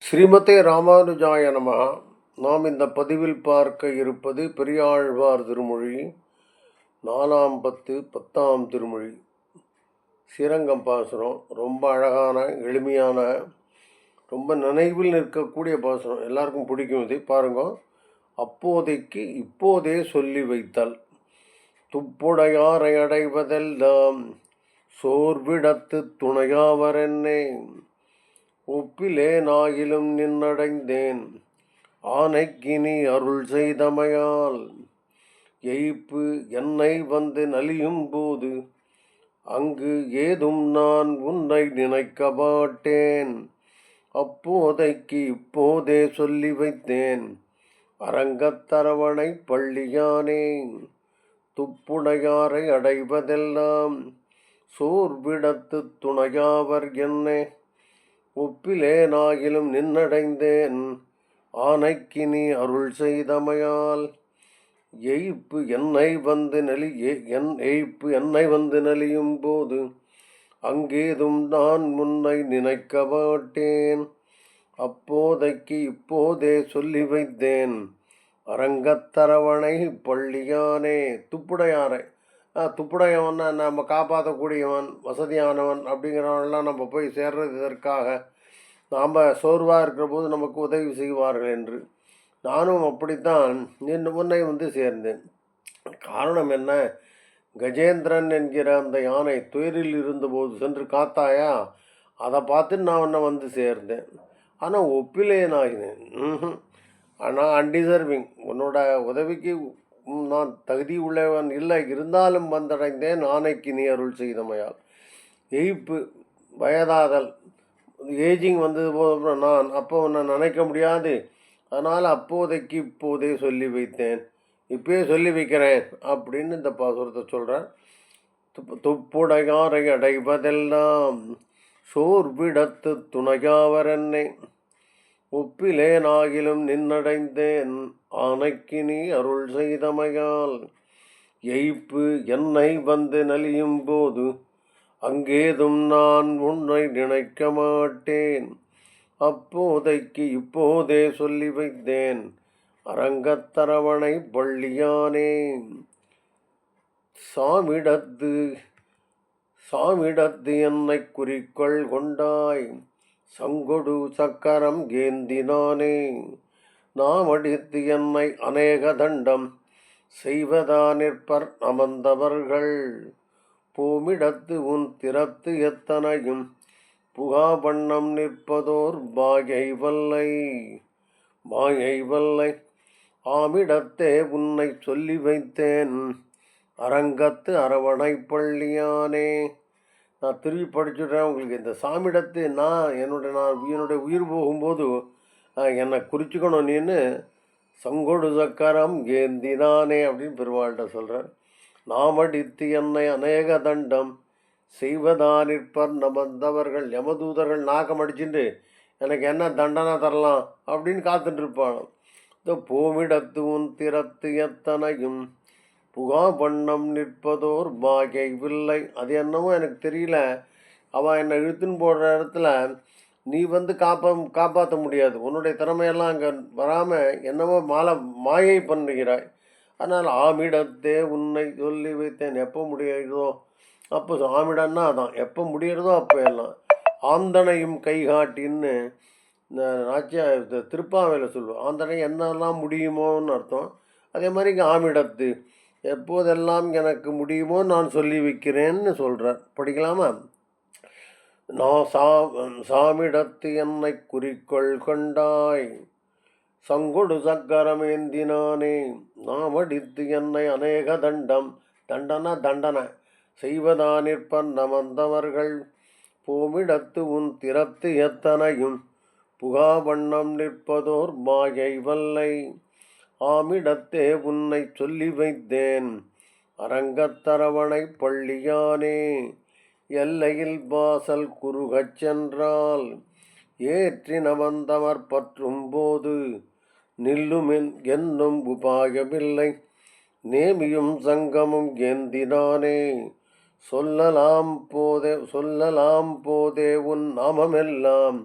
ஸ்ரீமதே ராமானுஜாய நமஹ. நாம் இந்த பதிவில் பார்க்க இருப்பது பெரியாழ்வார் திருமொழி 4ஆம் பத்து 10ஆம் திருமொழி ஸ்ரீரங்கம் பாசுரம். ரொம்ப அழகான எளிமையான ரொம்ப நினைவில் நிற்கக்கூடிய பாசுரம். எல்லாருக்கும் பிடிக்கும். இது பாருங்க. அப்போதைக்கு இப்போதே சொல்லி வைத்தல் துப்புடையாரை அடைவதெல்லாம் சோர்விடத்து துணையாவரென்னே ஒப்பிலேனாயிலும் நின்னடைந்தேன் ஆனைக்கினி அருள் செய்தமையால் எய்ப்பு என்னை வந்து நலியும் போது அங்கு ஏதும் நான் உன்னை நினைக்க மாட்டேன். அப்போதைக்கு இப்போதே சொல்லி வைத்தேன் அரங்கத்தரவணை பள்ளியானே துப்புடையாரை அடைவதெல்லாம் சோர்விடத்து துணையாவர் என்னே ஒப்பிலேனாகிலும் நின்னடைந்தேன் ஆனைக்கினி அருள் செய்தமையால் எய்ப்பு என்னை வந்து நலியும் போது அங்கேதும் நான் முன்னை நினைக்க மாட்டேன். அப்போதைக்கு இப்போதே சொல்லி வைத்தேன் அரங்கத்தரவணை பள்ளியானே. துப்புடையாரை துப்புடையவன் நம்ம காப்பாற்றக்கூடியவன், வசதியானவன் அப்படிங்கிறவன்லாம் நம்ம போய் சேர்றது இதற்காக. நாம் சோர்வாக இருக்கிற போது நமக்கு உதவி செய்வார்கள் என்று. நானும் அப்படித்தான் உன்னை வந்து சேர்ந்தேன். காரணம் என்ன? கஜேந்திரன் என்கிற அந்த யானை துயரில் இருந்தபோது சென்று காத்தாயா, அதை பார்த்து நான் உன்னை வந்து சேர்ந்தேன். ஆனால் ஒப்பிலேனாகினேன். ஆனால் அன்டிசர்விங், உன்னோட உதவிக்கு நான் தகுதி உள்ளவன் இல்லை, இருந்தாலும் வந்தடைந்தேன் ஆனைக்கு நீ அருள் செய்தமையால். எய்ப்பு வயதாதல், ஏஜிங் வந்தது போது நான் அப்போ நான் நினைக்க முடியாது. அதனால் அப்போதைக்கு இப்போதே சொல்லி வைத்தேன், இப்போயே சொல்லி வைக்கிறேன் அப்படின்னு இந்த பாசுரத்தை சொல்கிறேன். துப்புடையாரை அடைவதெல்லாம் சோர்விடத்து துணையாவரென்னை ஒப்பிலேனாகிலும் நின்னடைந்தேன் ஆனைக்கு நீ அருள் செய்தமையால் எய்ப்பு என்னை வந்து நலியும் போது அங்கேதும் நான் உன்னை நினைக்க மாட்டேன். அப்போதைக்கு இப்போதே சொல்லி வைத்தேன் அரங்கத்தரவணை பள்ளியானே. சாமிடத்து என்னை குறிக்கொள் கொண்டாய் சங்கொடு சக்கரம் ஏந்தினானே நாம் அடித்து என்னை அநேக தண்டம் செய்வதா நிற்பர் அமர்ந்தவர்கள் பூமிடத்து உன் திறத்து எத்தனையும் புகா வண்ணம் நிற்பதோர் மாயை வல்லை ஆமிடத்தே உன்னை சொல்லி வைத்தேன் அரங்கத்து அரவணை பள்ளியானே. நான் திரும்பி படிச்சுடுறேன் உங்களுக்கு. இந்த சாமிடத்து நான் என்னுடைய உயிர் போகும்போது என்னை குறிச்சிக்கணும் நீன்னு சங்கொடு சக்கரம் ஏந்தினானே அப்படின்னு பெருமாள்கிட்ட சொல்கிறேன். நாம் அடித்து என்னை அநேக தண்டம் செய்வதா நிற்பர் நமந்தவர்கள். யமதூதர்கள் நாக்கம் அடிச்சுட்டு எனக்கு என்ன தண்டனை தரலாம் அப்படின்னு காத்துட்டுருப்பான். இந்த பூமிடத்து உன் திறத்து எத்தனையும் புகா வண்ணம் நிற்பதோர் மாயை வில்லை. அது என்னவோ எனக்கு தெரியல, அவன் என்னை இழுத்துன்னு போடுற இடத்துல நீ வந்து காப்பாற்ற முடியாது. உன்னுடைய திறமையெல்லாம் அங்கே வராமல் என்னவோ மாயை பண்ணுகிறாய். அதனால் ஆமிடத்தே உன்னை சொல்லி வைத்தேன். எப்போ முடியுதோ அப்போ ஆமிடன்னா அதான், எப்போ முடிகிறதோ அப்போ எல்லாம். ஆந்தனையும் கைகாட்டின்னு இந்த நாச்சியார் திருப்பாவையில் சொல்லுவோம். ஆந்தனை என்னெல்லாம் முடியுமோன்னு அர்த்தம். அதே மாதிரி இங்கே ஆமிடத்து எப்போதெல்லாம் எனக்கு முடியுமோ நான் சொல்லி வைக்கிறேன்னு சொல்கிறார். படிக்கலாமா? நான் சாமிடத்து என்னை குறிக்கொள் கொண்டாய் சங்கொடு சக்கரமேந்தினானே நாம் அடித்து என்னை அநேக தண்டனை செய்வதா நிற்பன் நமந்தவர்கள் பூமிடத்து உன் திறத்து எத்தனையும் புகா வண்ணம் நிற்பதோர் மாயை வல்லை ஆமிடத்தே உன்னை சொல்லி வைத்தேன் அரங்கத்தரவணை பள்ளியானே. எல்லையில் வாசல் குறுகச் சென்றால் ஏற்றி நமந்தவர் பற்றும் போது நில்லுமென் என்னும் உபாயமில்லை நேமியும் சங்கமும் ஏந்தினானே சொல்லலாம் போதே உன் நாமமெல்லாம்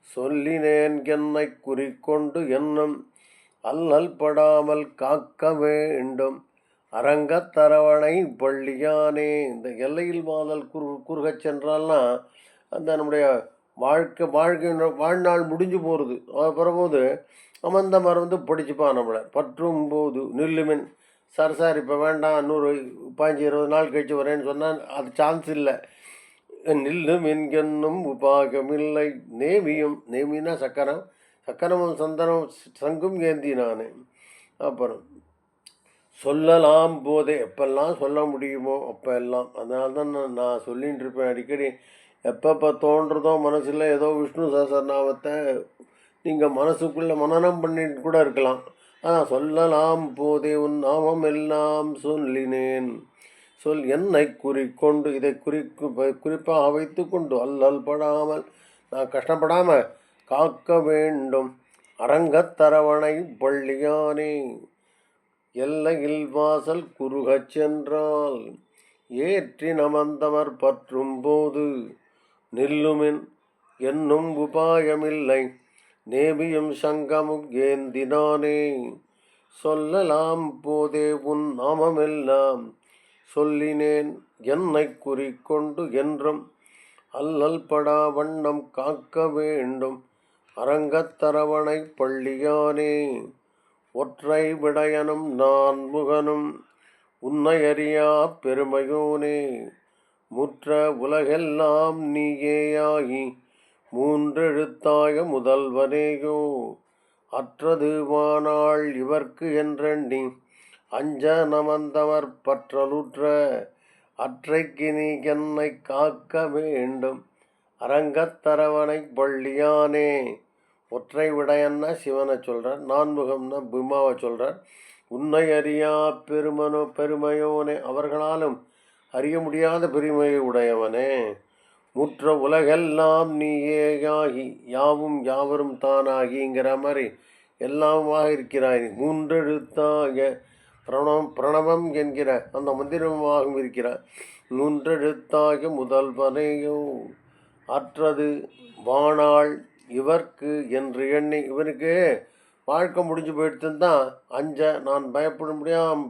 சொல்லினேன் என்னை குறிக்கொண்டு என்னும் அல்லல் படாமல் காக்க வேண்டும் அரங்கத்தரவணை பள்ளியானே. இந்த எல்லையில் மாதல் குறுகச் சென்றால்னா அந்த நம்முடைய வாழ்நாள் முடிஞ்சு போகிறது. பிறகும்போது அமர்ந்த மறந்து படிச்சுப்பான் நம்மளை. பற்றும் போது நில்லுமின் சார் இப்போ வேண்டாம், இன்னொரு 15-20 நாள் கழிச்சு வரேன்னு சொன்னால் அது சான்ஸ் இல்லை. நில்லும் என்கென்னும் உபாகமில்லை நேமினா சக்கரமும் சந்தனம் சங்கும் ஏந்தி நான். அப்புறம் சொல்லலாம் போதே எப்பெல்லாம் சொல்ல முடியுமோ அப்போ எல்லாம். அதனால தான் நான் சொல்லிகிட்டு இருப்பேன் அடிக்கடி. எப்பப்போ தோன்றதோ மனசில் ஏதோ விஷ்ணு சஹஸ்ரநாமத்தை நீங்கள் மனசுக்குள்ளே மனனம் பண்ணிட்டு கூட இருக்கலாம். ஆனால் சொல்லலாம் போதே உன் நாமம் எல்லாம் சொல்லினேன் என்னை குறிக்கொண்டு இதை குறிப்பாக வைத்து கொண்டு அல்லல் படாமல் நான் கஷ்டப்படாமல் காக்க வேண்டும் அரங்கத்தரவணை பள்ளியானே. எல்லையில் வாசல் குறுகச் சென்றால் ஏற்றி நமந்தவர் பற்றும் போது நில்லுமின் என்னும் உபாயமில்லை நேமியும் சங்கமும் ஏந்தினானே. சொல்லலாம் போதே உன் நாமமெல்லாம் சொல்லினேன் என்னை குறிக்கொண்டு என்றும் அல்லல் படா வண்ணம் காக்க வேண்டும் அரங்கத்தரவணை பள்ளியானே. ஒற்றை விடயனும் நான் முகனும் உன்னை அறியா பெருமையோனே. முற்ற உலகெல்லாம் நீயேயாகி மூன்றெழுத்தாய முதல்வனேயோ. அற்றது வானாள் இவர்க்கு என்றெண்ணி அஞ்ச நமந்தவர் பற்றலுற்ற அற்றைக்கு நீ என்னை காக்க வேண்டும் அரங்கத்தரவணை பள்ளியானே. ஒற்றை விடையன்னா சிவனை சொல்கிறார், நான்முகம்னா பிம்மாவை சொல்கிறார். உன்னை அறியா பெருமையோனே, அவர்களாலும் அறிய முடியாத பெருமையை உடையவனே. முற்ற உலகெல்லாம் நீயேயாகி யாவும் யாவரும் தானாகிங்கிற மாதிரி எல்லாமாக இருக்கிறாய். மூன்றெழுத்தாக பிரணவம் என்கிற அந்த மந்திரமாகவும் இருக்கிறார். மூன்றெழுத்தாக முதல்வனையோ. அற்றது வானாள் இவர்க்கு என்று எண்ணி இவனுக்கு வாழ்க்கை முடிஞ்சு போயிடுத்துதான் அஞ்ச நான்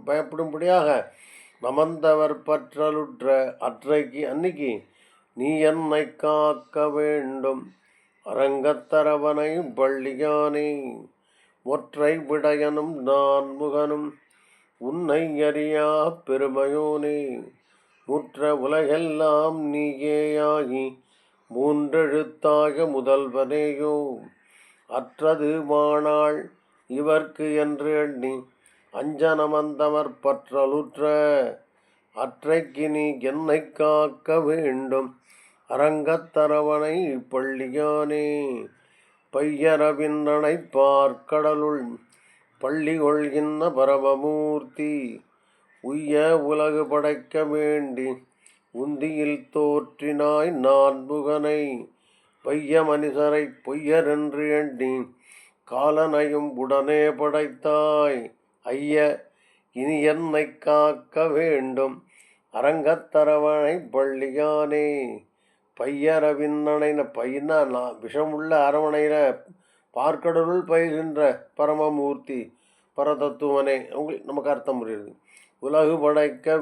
பயப்படும்படியாக நமந்தவர் பற்றலுற்ற அற்றைக்கு அன்னைக்கு நீ என்னை காக்க வேண்டும் அரங்கத்தரவனை பள்ளியானே. ஒற்றை விடயனும் நான் முகனும் உன்னை அறியா பெருமையோனே. முற்ற உலகெல்லாம் நீயேயாகி மூன்றெழுத்தாக முதல்வனேயோ. அற்றது வானாள் இவர்க்கு என்று எண்ணி அஞ்சனமந்தமர் பற்றலுற்ற அற்றைக்கு நீ என்னை காக்க வேண்டும் அரங்கத்தரவனை பள்ளியானே. பையரவின்றனை பார்க்கடலுள் பள்ளி கொள்கின்ற பரமமூர்த்தி உய்ய உலகு படைக்க வேண்டி உந்தியில் தோற்றினாய் நான்முகனை. பைய மனிதரை பொய்யரென்று எண்ணி காலனையும் உடனே படைத்தாய். ஐய இனி என்னை காக்க வேண்டும் அரங்கத்தரவனை பள்ளியானே. பையரவிந்தனை பையனா நான் விஷமுள்ள அரவணையில் பார்க்கடலுள் பயிர்கின்ற பரமமூர்த்தி பரதத்துவனே. உங்களுக்கு நமக்கு அர்த்தம் புரியுது. உலகு படைக்க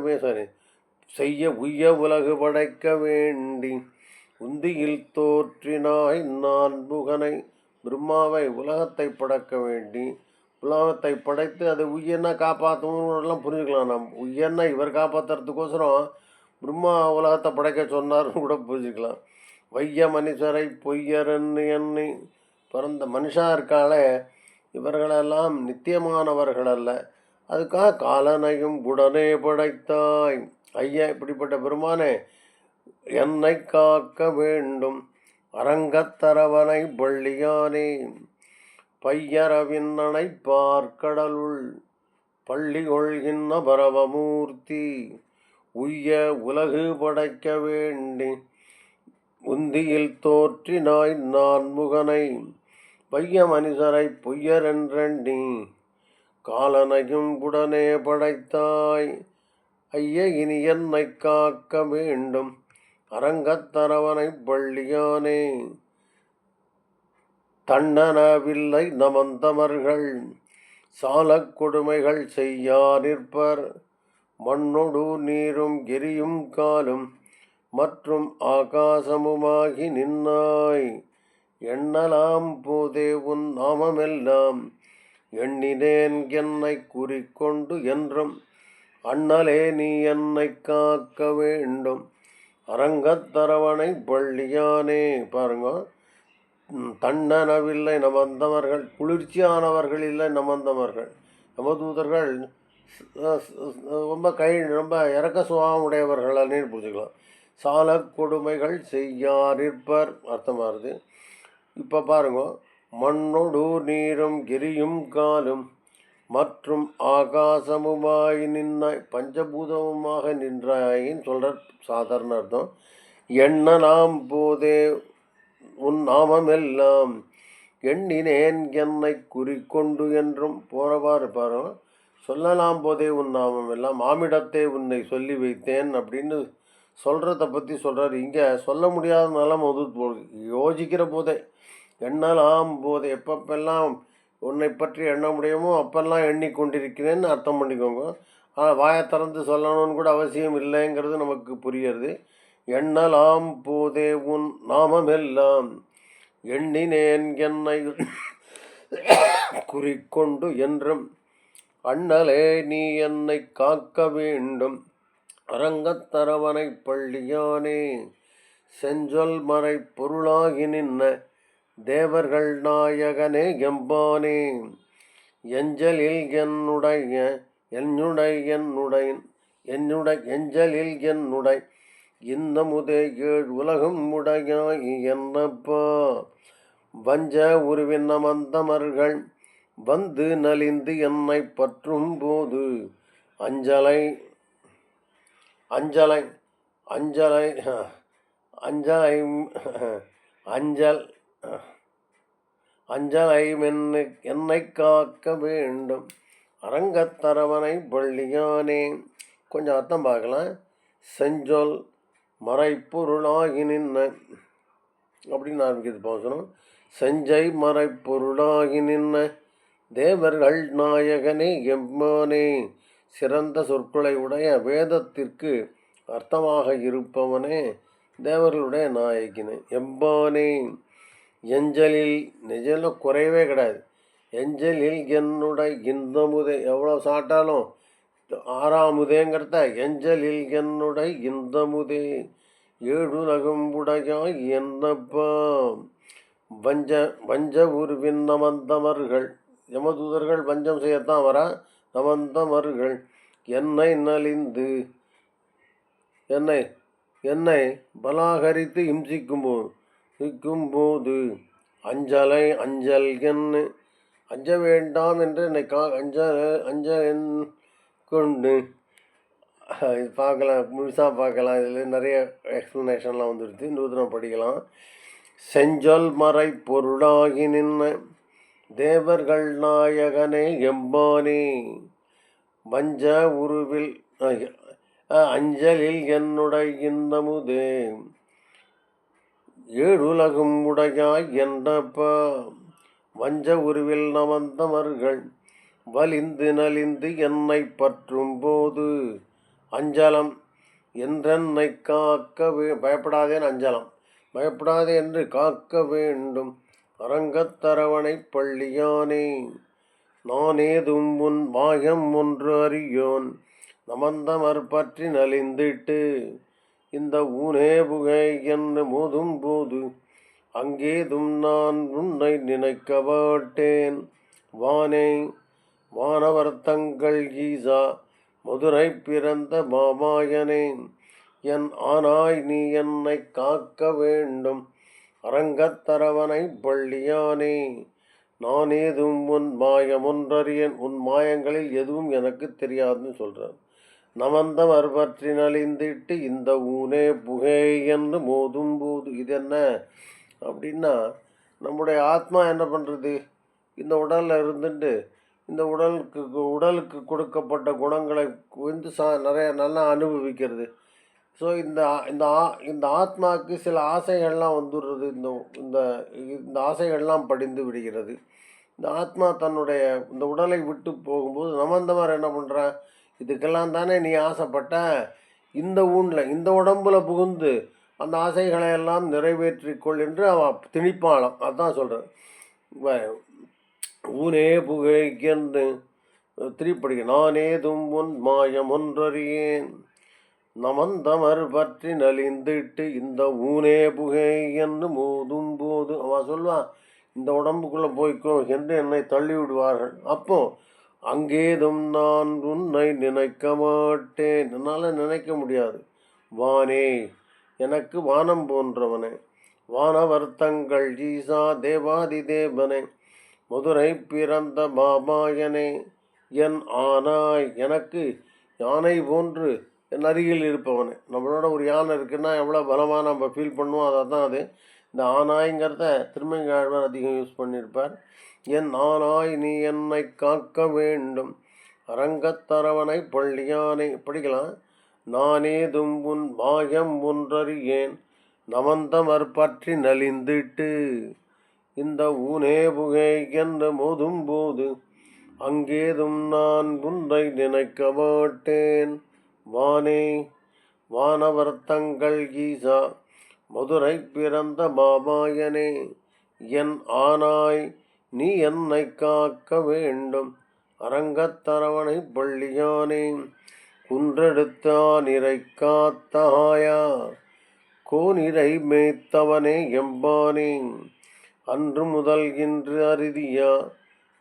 செய்ய உய்ய உலகு படைக்க வேண்டி உந்தியில் தோற்றினாய் நான்முகனை. பிரம்மாவை உலகத்தை படைக்க வேண்டி உலகத்தை படைத்து அதை உய்யன்னா காப்பாற்றணும்லாம் புரிஞ்சுக்கலாம். நாம் உய்யன்னா இவர் காப்பாற்றுறதுக்கோசரம் பிரம்மா உலகத்தை படைக்க சொன்னார்னு கூட புரிஞ்சுக்கலாம். வைய மனுஷரை பொய்யரன்னு எண்ணி பிறந்த மனுஷா இருக்காளே இவர்களெல்லாம் நித்தியமானவர்கள் அல்ல, அதுக்காக காலனையும் உடனே படைத்தாய். ஐயா இப்படிப்பட்ட பெருமானே என்னை காக்க வேண்டும் அரங்கத்தரவனை பள்ளியானே. பையரவிந்தனை பார்க்கடலுள் பள்ளி கொள்கின்ற பரமமூர்த்தி உய்ய உலகு படைக்க வேண்டி உந்தியில் தோற்றினாய் நான்முகனை. பைய மனிதரை பொய்யரென்றெண்ணி காலனையும் உடனே படைத்தாய். ஐய இனி என்னை காக்க வேண்டும் அரங்கத்தரவனை பள்ளியானே. தன்னனவில்லை நமந்தமர்கள் சாலக் கொடுமைகள் செய்யா நிற்பர். மண்ணொடு நீரும் எரியும் காலும் மற்றும் ஆகாசமுமாகி நின்னாய். எண்ணலாம் போதே உன் நாமமெல்லாம் எண்ணினேன் என்னை குறிக்கொண்டு என்றும். அண்ணலே நீ என்னை காக்க வேண்டும் அரங்கத்தரவணை பள்ளியானே. பாருங்க, தன்னனவில்லை நமந்தவர்கள், குளிர்ச்சியானவர்கள் இல்லை நமந்தவர்கள். நமதூதர்கள் ரொம்ப இறக்க சுபாவம் உடையவர்கள்னு புரிஞ்சுக்கலாம். சால கொடுமைகள் செய்யாரிற்பர் அர்த்தமாகுது. இப்போ பாருங்க, மண்ணொடு நீரும் எரியும் காலும் மற்றும் ஆகாசமுமாய் நின்னாய், பஞ்சபூதமுமாக நின்றாயின்னு சொல்கிற சாதாரண அர்த்தம். எண்ணலாம் போதே உன் நாமமெல்லாம் எண்ணினேன் என்னை குறிக்கொண்டு என்றும். போகிறவாறு பாருங்க, சொல்லலாம் போதே உன் நாமம் எல்லாம் மாமிடத்தை உன்னை சொல்லி வைத்தேன் அப்படின்னு சொல்கிறத பற்றி சொல்கிறார். இங்கே சொல்ல முடியாதனால போகுது. யோசிக்கிற போதே, எண்ணலாம் போதே, எப்பப்பெல்லாம் உன்னை பற்றி எண்ண முடியுமோ அப்பெல்லாம் எண்ணிக்கொண்டிருக்கிறேன்னு அர்த்தம் பண்ணிக்கோங்க. ஆனால் வாயை திறந்து சொல்லணும்னு கூட அவசியம் இல்லைங்கிறது நமக்கு புரியுறது. எண்ணலாம் போதே உன் நாமமெல்லாம் எண்ணினேன் என்னை குறிக்கொண்டு என்றும். அண்ணலே நீ என்னை காக்க வேண்டும் அரங்கத்தரவணை பள்ளியானே. செஞ்சொல் மறை பொருளாகி நின்ன தேவர்கள் நாயகனே எம்பானே. எஞ்சலில் எஞ்சலில் என்னுடை இன்னமுதே ஏழ் உலகம் உடையாய் என்னப்பா. வஞ்ச உருவின் நமந்தமர்கள் வந்து நலிந்து என்னை பற்றும் போது அஞ்சலை அஞ்சலை அஞ்சலை அஞ்சலை அஞ்சல் அஞ்சலை என்னை காக்க வேண்டும் அரங்கத்தரவணை பள்ளியானே. கொஞ்சம் அர்த்தம் பார்க்கலாம். செஞ்சொல் மறைப்பொருளாகி நின்ன அப்படின்னு ஆரம்பிக்கிறது பேசணும். செஞ்சை மறைப்பொருளாகி நின்ன தேவர்கள் நாயகனே எம்மானே. சிறந்த சொற்களை உடைய வேதத்திற்கு அர்த்தமாக இருப்பவனே தேவர்களுடைய நாயகினே எம்பானே. எஞ்சலில் நிஜல குறைவே கிடையாது. எஞ்சலில் என்னுடைய இந்தமுதே, எவ்வளோ சாட்டாலும் ஆறாமுதேங்கிறத எஞ்சலில் என்னுடைய இந்தமுதே ஏழுலகம் உடையாய் என்னப்பா. வஞ்ச உருவின் நமந்தமர்கள், யமதூதர்கள் வஞ்சம் செய்யத்தான் வரா. நமந்தமர்கள் என்னை நலிந்து என்னை பலாகரித்து இம்சிக்கும் போது அஞ்சல் என்ன அஞ்ச வேண்டாம் என்று என்னை அஞ்ச கொண்டு இது பார்க்கலாம், முழுசாக பார்க்கலாம். இதில் நிறைய எக்ஸ்ப்ளனேஷன்லாம் வந்துடுது, நூதனம் படிக்கலாம். செஞ்சொல் மறை பொருளாகி நின்ன தேவர்கள் நாயகனே எம்பானே. வஞ்ச உருவில் அஞ்சலில் என்னுடைய இன்னமுதே ஏழுலகும் உடையாய் என்னப்பா. வஞ்ச உருவில் நமந்தமர்கள் வலிந்து நலிந்து என்னை பற்றும் போது அஞ்சலம் என்றென்னை காக்க பயப்படாதேன்னு அஞ்சலம், பயப்படாதே என்று காக்க வேண்டும் அரங்கத்தரவணை பள்ளியானே. நானேதும் உன் மாயம் ஒன்று அறியோன் நமந்தமர் பற்றி நலிந்திட்டு இந்த ஊனே புகை என்று மோதும் போது அங்கேதும் நான் உன்னை நினைக்க மாட்டேன். வானவர் தங்கள் ஈசா மதுரை பிறந்த மாமாயனே. என் ஆனாய் நீ என்னை காக்க வேண்டும் அரங்கத்தரவணை பள்ளியானே. நான் ஏதும் உன் மாயமொன்றறியேன், உன் மாயங்களில் எதுவும் எனக்கு தெரியாதுன்னு சொல்கிறார். நமந்தமர் பற்றி நலிந்திட்டு இந்த ஊனே புகை என்று மோதும் போது, இது என்ன அப்படின்னா, நம்முடைய ஆத்மா என்ன பண்ணுறது, இந்த உடலில் இருந்துட்டு இந்த உடலுக்கு கொடுக்கப்பட்ட குணங்களை வந்து நிறைய நல்லா அனுபவிக்கிறது. ஸோ இந்த ஆத்மாவுக்கு சில ஆசைகள்லாம் வந்துடுறது. இந்த இந்த இந்த ஆசைகள்லாம் படிந்து விடுகிறது. இந்த ஆத்மா தன்னுடைய இந்த உடலை விட்டு போகும்போது நமந்தவர் என்ன பண்ணுறான், இதுக்கெல்லாம் தானே நீ ஆசைப்பட்ட, இந்த ஊனில் இந்த உடம்புல புகுந்து அந்த ஆசைகளை எல்லாம் நிறைவேற்றிக்கொள் என்று அவன் திணிப்பாளாம். அதான் சொல்கிறேன். ஊனே புகைக்கென்று திருப்படிக்க நானேதும் உன் மாயம் ஒன்றறியேன் நமந்தமர் பற்றி நலிந்திட்டு இந்த ஊனே புகை என்று மோதும் போது அவன் சொல்வான், இந்த உடம்புக்குள்ளே போய்க்கோ என்று என்னை தள்ளி விடுவார்கள். அப்போ அங்கேதும் நான் உன்னை நினைக்க மாட்டேன், என்னால் நினைக்க முடியாது. வானே எனக்கு வானம் போன்றவனே, வானவர்த்தங்கள் ஜீசா தேவாதி தேவனே, மதுரை பிறந்த பாபாயனே, என் ஆனாய் எனக்கு யானை போன்று என் அருகில் இருப்பவனே. நம்மளோட ஒரு யானை இருக்குன்னா எவ்வளோ பலமாக நம்ம ஃபீல் பண்ணுவோம். அதை தான் அது இந்த ஆனாய்ங்கிறத திருமங்கையாழ்வார் அதிகம் யூஸ் பண்ணியிருப்பார். என் ஆனாய் நீ என்னை காக்க வேண்டும் அரங்கத்தரவனை பள்ளியானை படிக்கலாம். நானேதும் உன் பாயம் ஒன்றறியேன் நமந்தமர் பற்றி நலிந்திட்டு இந்த ஊனே புகை என்று மோதும் போது அங்கேதும் நான் உன்னை நினைக்க மாட்டேன். வானே வானவர்த்தங்கள் ஈசா மதுரை பிறந்த பாபாயனே, என் ஆனாய் நீ என்னை காக்க வேண்டும் அரங்கத்தரவணை பள்ளியானே, குன்றெடுத்தானிரை காத்தாயா கோனிரை மேய்த்தவனே எம்பானே, அன்று முதல் இன்று அறுதியா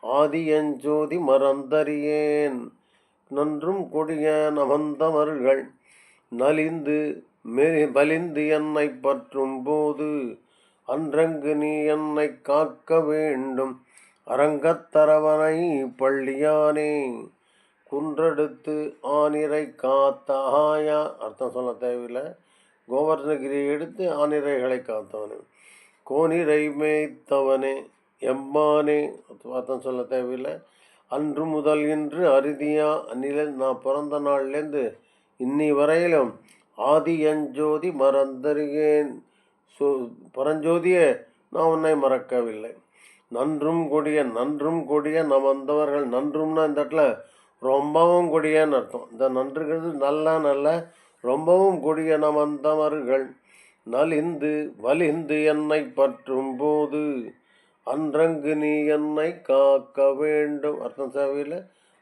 ஆதியஞ்சோதி மறந்தறியேன் நன்றும் கொடிய நமந்தவர்கள் நலிந்து பலிந்து என்னை பற்றும் போது அன்றங்கு நீ என்னை காக்க வேண்டும் அரங்கத்தரவனை பள்ளியானே, குன்றெடுத்து ஆனிரை காத்தாயா. அர்த்தம் சொல்ல தேவையில்லை. கோவர்ணகிரியை எடுத்து ஆனிரைகளை காத்தவனே, கோனிரை மேய்த்தவனே எம்மானே. அர்த்தம் சொல்ல தேவையில்லை. அன்று முதல் இன்று அறுதியா அந்நில நான் பிறந்த நாள்லேருந்து இன்னி வரையிலும் ஆதியஞ்சோதி மறந்தறியேன். பரஞ்சோதியே நான் உன்னை மறக்கவில்லை. நன்றும் கொடிய நமந்தவர்கள். நன்றும்னா இந்த இடத்துல ரொம்பவும் கொடியன்னு அர்த்தம். இந்த நன்றுங்கிறது நல்ல ரொம்பவும் கொடிய நமந்தவர்கள் நலிந்து வலிந்து என்னை பற்றும் போது அன்றங்கு நீ என்னை காக்க வேண்டும். அர்த்தம் தேவையில்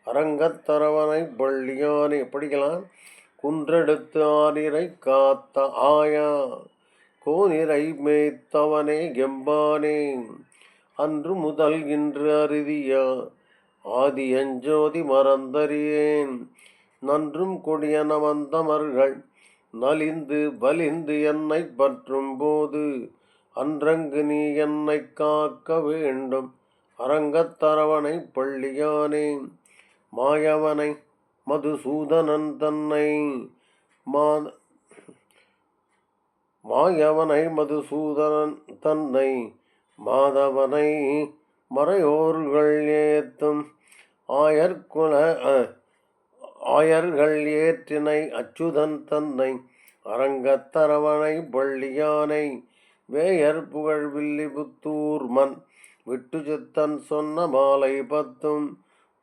அரங்கத்தரவனை பள்ளியானை படிக்கலாம். குன்றெடுத்து ஆனிரை காத்த ஆயா கோனிரை மேய்த்தவனே எம்பானே, அன்று முதல் இன்று அறுதியா ஆதியஞ்சோதி மறந்தறியேன் நன்றும் கொடிய நமந்தமர்கள் நலிந்து வலிந்து என்னை பற்றும் போது அன்றங்கு நீ என்னை காக்க வேண்டும் அரங்கத்தரவனை பள்ளியானே. மாயவனை மதுசூதனன் தன்னை மாயவனை மதுசூதனன் தன்னை மாதவனை மறையோர்கள் ஏத்தும் ஆயர்கள் ஏற்றினை அச்சுதன் தன்னை அரங்கத்தரவனை பள்ளியானை, வேயர் புகழ் வில்லிபுத்தூர் மண் விட்டு சித்தன் சொன்ன மாலை பத்தும்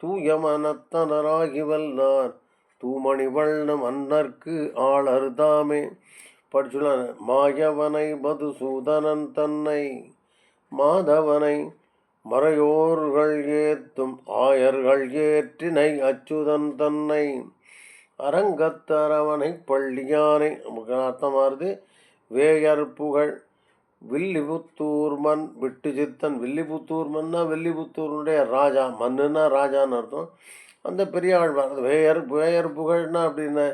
தூயமனத்தனராகி வல்லார் தூமணி வண்ணம் அன்னர்க்கு ஆளர்தாமே. படிச்சுள்ள மாயவனை மதுசூதனன் தன்னை மாதவனை மறையோர்கள் ஏத்தும் ஆயர்கள் ஏற்றினை அச்சுதன் தன்னை அரங்கத்தரவனை பள்ளியானை. நமக்கு அர்த்தமாறுது. வேயர் புகழ் வில்லிபுத்தூர் மண் விட்டு சித்தன். வில்லிபுத்தூர் மன்னா வில்லிபுத்தூருடைய ராஜா, மண்ணுன்னா ராஜான்னு அர்த்தம். அந்த பெரியாழ்வார் வேயர் புகழ்னா அப்படின்னு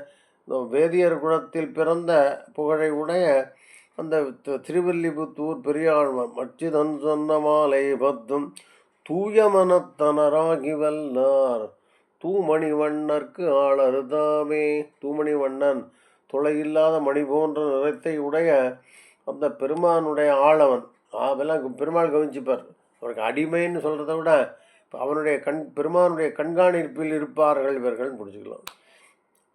வேதியர் குலத்தில் பிறந்த புகழை உடைய அந்த திருவில்லிபுத்தூர் பெரியாழ்வார் மச்சிதன் சொன்ன மாலை பத்தும் தூயமனத்தனராகி வல்லார் தூமணி வண்ணர்க்கு ஆளருதாமே. தூமணி வண்ணன் துளையில்லாத மணி போன்ற நிறத்தை உடைய அந்த பெருமானுடைய ஆளவன். அதெல்லாம் பெருமாள் கவனிச்சுப்பார். அவருக்கு அடிமைன்னு சொல்கிறத விட அவனுடைய பெருமானுடைய கண்காணிப்பில் இருப்பார்கள் இவர்கள் பிடிச்சிக்கலாம்.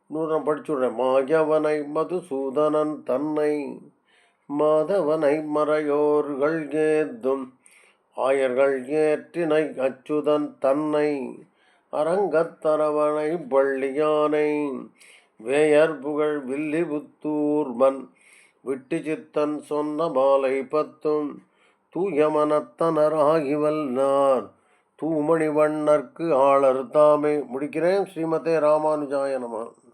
இன்னொரு படிச்சுடுறேன். மாயவனை மதுசூதனன் தன்னை மாதவனை மறையோர்கள் ஏத்தும் ஆயர்கள் ஏற்றினை அச்சுதன் தன்னை அரங்கத்தரவணை பள்ளியானை வேயர் புகழ் வில்லிபுத்தூர்மன் விட்டு சித்தன் சொன்ன மாலை பத்தும் தூயமனத்தனராகி வல்லார் தூமணி வண்ணர்க்கு ஆளர் தாமே. முடிக்கிறேன். ஸ்ரீமதே ராமானுஜாய நமः.